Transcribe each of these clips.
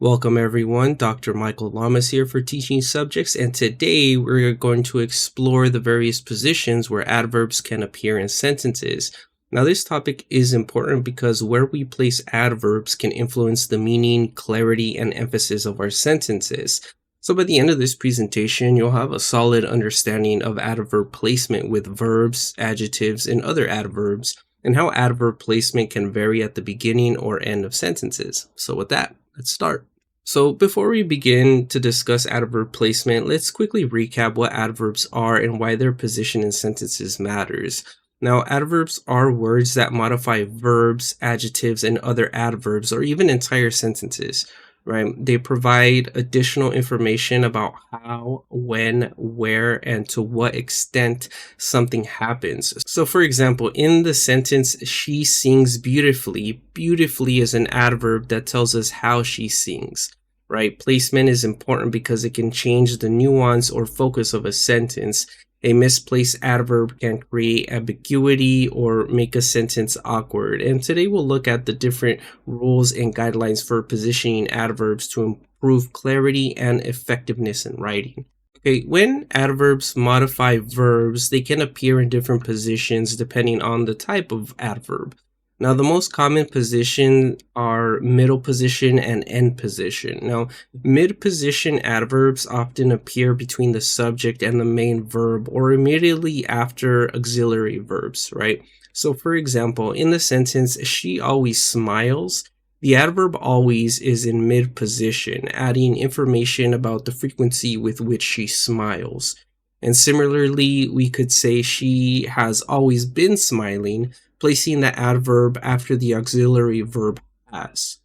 Welcome everyone, Dr. Michael Llamas here for Teaching Subjects, and today we're going to explore the various positions where adverbs can appear in sentences. Now this topic is important because where we place adverbs can influence the meaning, clarity, and emphasis of our sentences. So by the end of this presentation, you'll have a solid understanding of adverb placement with verbs, adjectives, and other adverbs, and how adverb placement can vary at the beginning or end of sentences. So with that, let's start. So before we begin to discuss adverb placement, let's quickly recap what adverbs are and why their position in sentences matters. Now, adverbs are words that modify verbs, adjectives, and other adverbs, or even entire sentences, right? They provide additional information about how, when, where, and to what extent something happens. So for example, in the sentence, she sings beautifully, beautifully is an adverb that tells us how she sings, right? Placement is important because it can change the nuance or focus of a sentence. A misplaced adverb can create ambiguity or make a sentence awkward. And today we'll look at the different rules and guidelines for positioning adverbs to improve clarity and effectiveness in writing. Okay, when adverbs modify verbs, they can appear in different positions depending on the type of adverb. Now, the most common position are middle position and end position. Now, mid position adverbs often appear between the subject and the main verb or immediately after auxiliary verbs, right? So, for example, in the sentence, she always smiles, the adverb always is in mid position, adding information about the frequency with which she smiles. And similarly, we could say she has always been smiling, placing the adverb after the auxiliary verb has.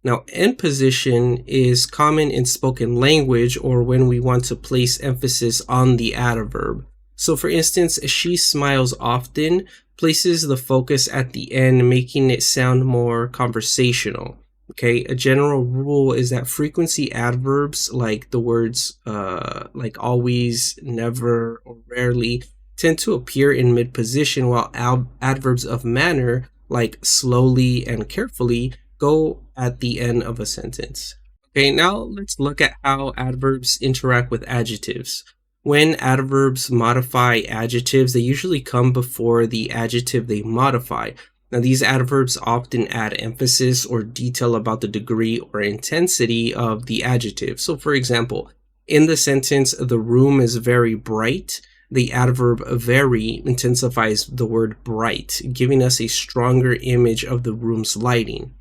Now, end position is common in spoken language or when we want to place emphasis on the adverb. So for instance, she smiles often places the focus at the end, making it sound more conversational. Okay, a general rule is that frequency adverbs like the words like always, never, or rarely tend to appear in mid-position, while adverbs of manner like slowly and carefully go at the end of a sentence. Okay, now let's look at how adverbs interact with adjectives. When adverbs modify adjectives, they usually come before the adjective they modify. Now, these adverbs often add emphasis or detail about the degree or intensity of the adjective. So, for example, in the sentence, the room is very bright, the adverb very intensifies the word bright, giving us a stronger image of the room's lighting.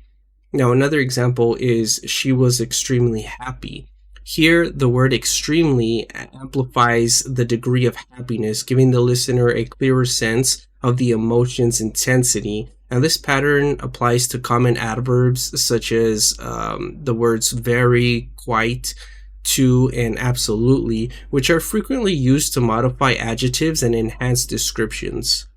Now, another example is she was extremely happy. Here, the word extremely amplifies the degree of happiness, giving the listener a clearer sense of the emotion's intensity. Now, this pattern applies to common adverbs such as the words very, quite, to, and absolutely, which are frequently used to modify adjectives and enhance descriptions.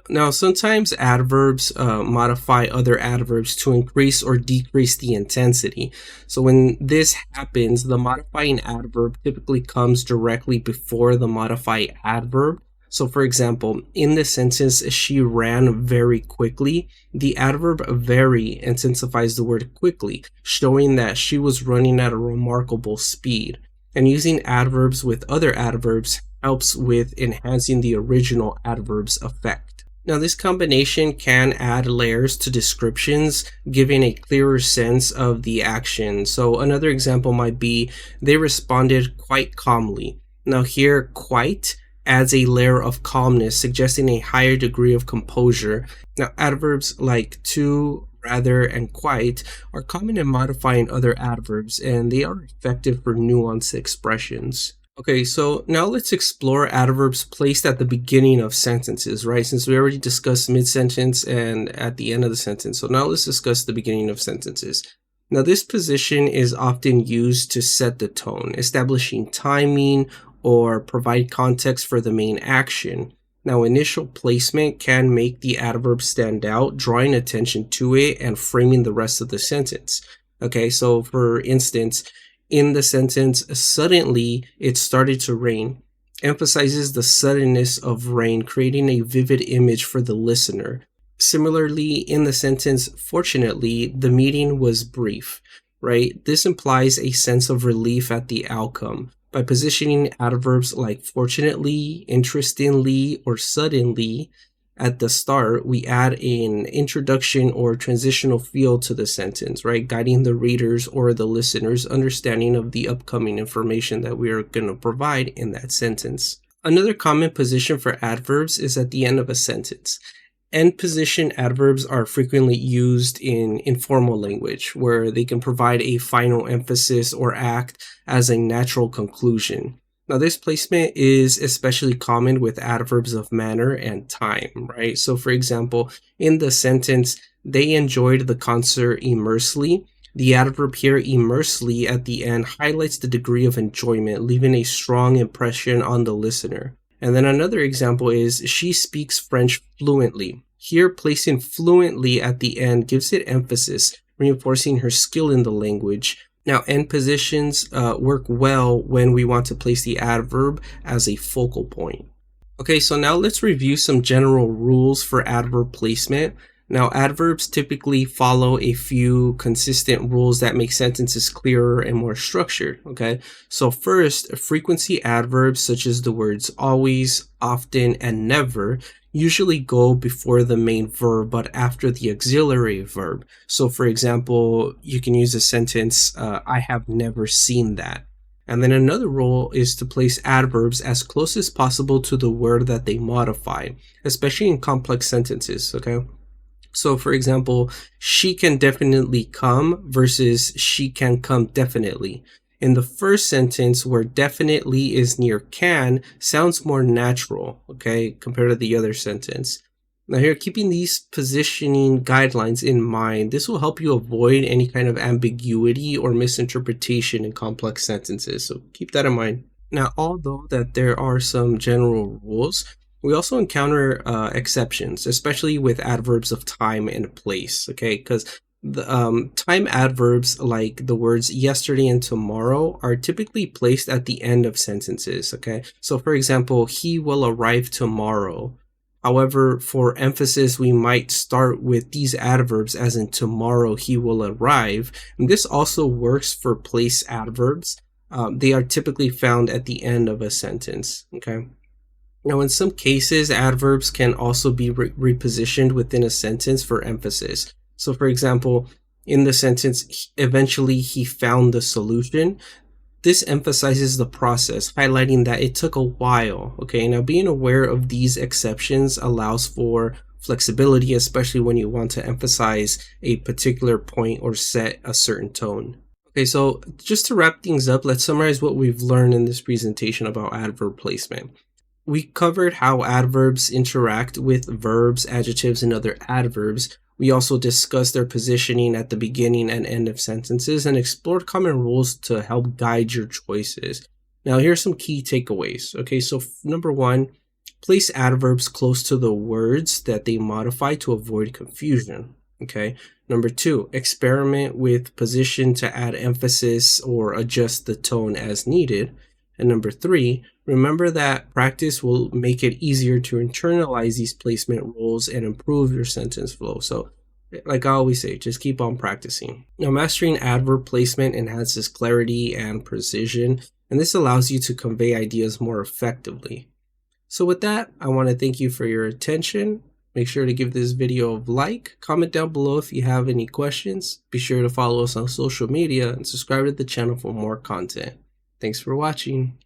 Now, sometimes adverbs modify other adverbs to increase or decrease the intensity. So when this happens, the modifying adverb typically comes directly before the modified adverb. So for example, in this sentence, she ran very quickly, the adverb very intensifies the word quickly, showing that she was running at a remarkable speed. And using adverbs with other adverbs helps with enhancing the original adverb's effect. Now, this combination can add layers to descriptions, giving a clearer sense of the action. So another example might be, they responded quite calmly. Now here, quite adds a layer of calmness, suggesting a higher degree of composure. Now, adverbs like to, rather, and quite are common in modifying other adverbs, and they are effective for nuanced expressions. Okay, so now let's explore adverbs placed at the beginning of sentences, right? Since we already discussed mid-sentence and at the end of the sentence. So now let's discuss the beginning of sentences. Now, this position is often used to set the tone, establishing timing, or provide context for the main action. Now, initial placement can make the adverb stand out, drawing attention to it and framing the rest of the sentence. Okay, so for instance, in the sentence, suddenly it started to rain, emphasizes the suddenness of rain, creating a vivid image for the listener. Similarly, in the sentence, fortunately, the meeting was brief, right? This implies a sense of relief at the outcome. By positioning adverbs like fortunately, interestingly, or suddenly at the start, we add an introduction or transitional feel to the sentence, right? Guiding the reader's or the listener's understanding of the upcoming information that we are going to provide in that sentence. Another common position for adverbs is at the end of a sentence. End position adverbs are frequently used in informal language, where they can provide a final emphasis or act as a natural conclusion. Now, this placement is especially common with adverbs of manner and time, right? So, for example, in the sentence, they enjoyed the concert immersely. The adverb here, immersely, at the end highlights the degree of enjoyment, leaving a strong impression on the listener. And then another example is, she speaks French fluently. Here, placing fluently at the end gives it emphasis, reinforcing her skill in the language. Now, end positions work well when we want to place the adverb as a focal point. Okay, so now let's review some general rules for adverb placement. Now, adverbs typically follow a few consistent rules that make sentences clearer and more structured, okay? So first, frequency adverbs such as the words always, often, and never usually go before the main verb but after the auxiliary verb. So for example, you can use a sentence, I have never seen that. And then another rule is to place adverbs as close as possible to the word that they modify, especially in complex sentences, okay? So for example, she can definitely come versus she can come definitely. In the first sentence, where definitely is near can, sounds more natural, okay, compared to the other sentence. Now here, keeping these positioning guidelines in mind, this will help you avoid any kind of ambiguity or misinterpretation in complex sentences. So keep that in mind. Now, although that there are some general rules, we also encounter exceptions, especially with adverbs of time and place, okay? Because the time adverbs like the words yesterday and tomorrow are typically placed at the end of sentences, okay? So for example, he will arrive tomorrow. However, for emphasis, we might start with these adverbs as in tomorrow he will arrive. And this also works for place adverbs. They are typically found at the end of a sentence, okay? Now, in some cases, adverbs can also be repositioned within a sentence for emphasis. So, for example, in the sentence, eventually he found the solution. This emphasizes the process, highlighting that it took a while. Okay, now being aware of these exceptions allows for flexibility, especially when you want to emphasize a particular point or set a certain tone. Okay, so just to wrap things up, let's summarize what we've learned in this presentation about adverb placement. We covered how adverbs interact with verbs, adjectives, and other adverbs. We also discussed their positioning at the beginning and end of sentences and explored common rules to help guide your choices. Now, here are some key takeaways. Okay, so number one, place adverbs close to the words that they modify to avoid confusion. Okay, number two, experiment with position to add emphasis or adjust the tone as needed. And number three, remember that practice will make it easier to internalize these placement rules and improve your sentence flow. So, like I always say, just keep on practicing. Now, mastering adverb placement enhances clarity and precision, and this allows you to convey ideas more effectively. So with that, I want to thank you for your attention. Make sure to give this video a like, comment down below if you have any questions. Be sure to follow us on social media and subscribe to the channel for more content. Thanks for watching.